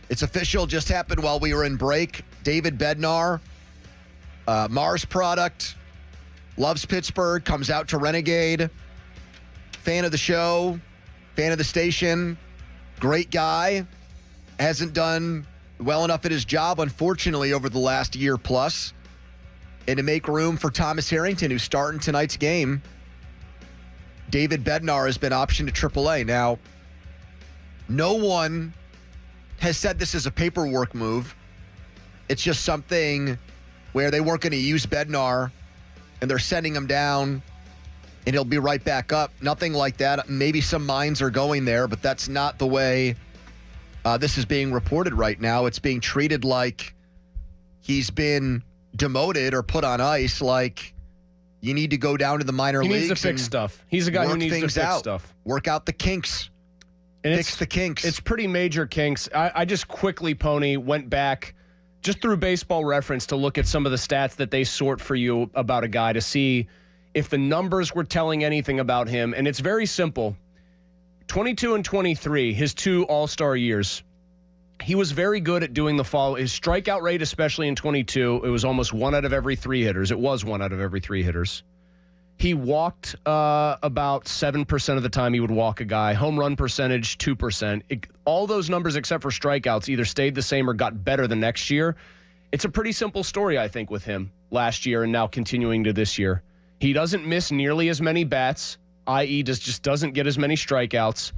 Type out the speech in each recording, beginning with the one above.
It's official. Just happened while we were in break. David Bednar, Mars product, loves Pittsburgh, comes out to Renegade. Fan of the show, fan of the station, great guy. Hasn't done well enough at his job, unfortunately, over the last year plus. And to make room for Thomas Harrington, who's starting tonight's game, David Bednar has been optioned to AAA. Now, no one has said this is a paperwork move. It's just something where they weren't going to use Bednar, and they're sending him down, and he'll be right back up. Nothing like that. Maybe some minds are going there, but that's not the way this is being reported right now. It's being treated like he's been demoted or put on ice, like you need to go down to the minor leagues. He needs to fix stuff. He's a guy who needs to fix stuff. Work out the kinks. And fix the kinks. It's pretty major kinks. I just quickly, Pony, went back just through Baseball Reference to look at some of the stats that they sort for you about a guy to see if the numbers were telling anything about him. And it's very simple. 22 and 23, his 2 All-Star years. He was very good at doing the follow. His strikeout rate, especially in 22, it was almost 1 out of every 3 hitters. It was 1 out of every 3 hitters. He walked about 7% of the time he would walk a guy. Home run percentage, 2%. All those numbers except for strikeouts either stayed the same or got better the next year. It's a pretty simple story, I think, with him last year and now continuing to this year. He doesn't miss nearly as many bats, i.e. just doesn't get as many strikeouts,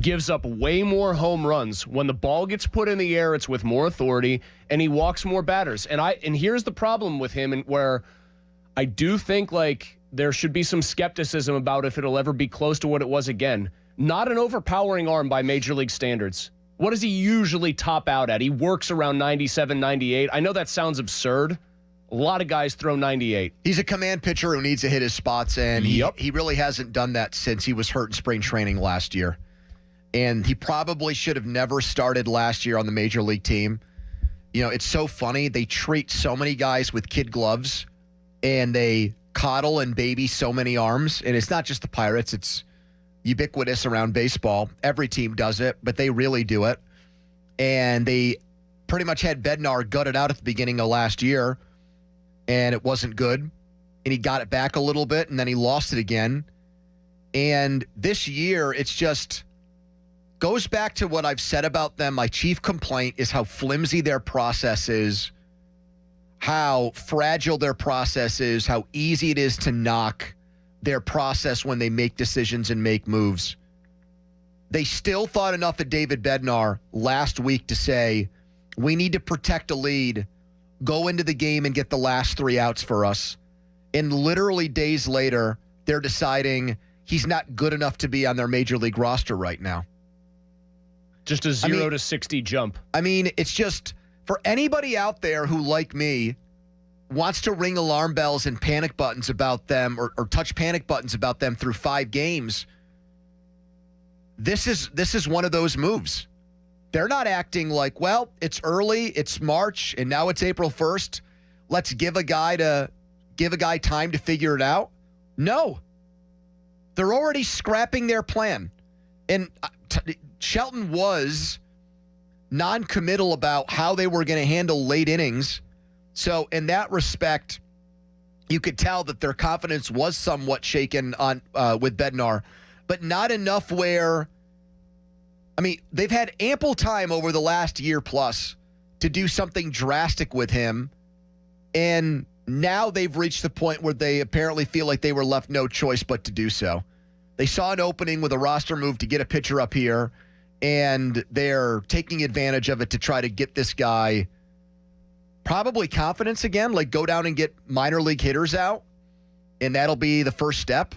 gives up way more home runs. When the ball gets put in the air, it's with more authority, and he walks more batters. And here's the problem with him, and where I do think like there should be some skepticism about if it'll ever be close to what it was again. Not an overpowering arm by Major League standards. What does he usually top out at? He works around 97, 98. I know that sounds absurd. A lot of guys throw 98. He's a command pitcher who needs to hit his spots, and he really hasn't done that since he was hurt in spring training last year. And he probably should have never started last year on the Major League team. You know, it's so funny. They treat so many guys with kid gloves, and they coddle and baby so many arms. And it's not just the Pirates. It's ubiquitous around baseball. Every team does it, but they really do it. And they pretty much had Bednar gutted out at the beginning of last year, and it wasn't good. And he got it back a little bit, and then he lost it again. And this year, it's just goes back to what I've said about them. My chief complaint is how flimsy their process is, how fragile their process is, how easy it is to knock their process when they make decisions and make moves. They still thought enough of David Bednar last week to say, we need to protect a lead, go into the game and get the last 3 outs for us. And literally days later, they're deciding he's not good enough to be on their Major League roster right now. Just a 0 to 60 jump. I mean, it's just, for anybody out there who, like me, wants to ring alarm bells and panic buttons about them or touch panic buttons about them through 5 games, this is one of those moves. They're not acting like, well, it's early, it's March, and now it's April 1st. Let's give a guy time to figure it out. No. They're already scrapping their plan. And Shelton was non-committal about how they were going to handle late innings. So in that respect, you could tell that their confidence was somewhat shaken on with Bednar, but not enough where, I mean, they've had ample time over the last year plus to do something drastic with him, and now they've reached the point where they apparently feel like they were left no choice but to do so. They saw an opening with a roster move to get a pitcher up here, and they're taking advantage of it to try to get this guy probably confidence again, like go down and get minor league hitters out, and that'll be the first step.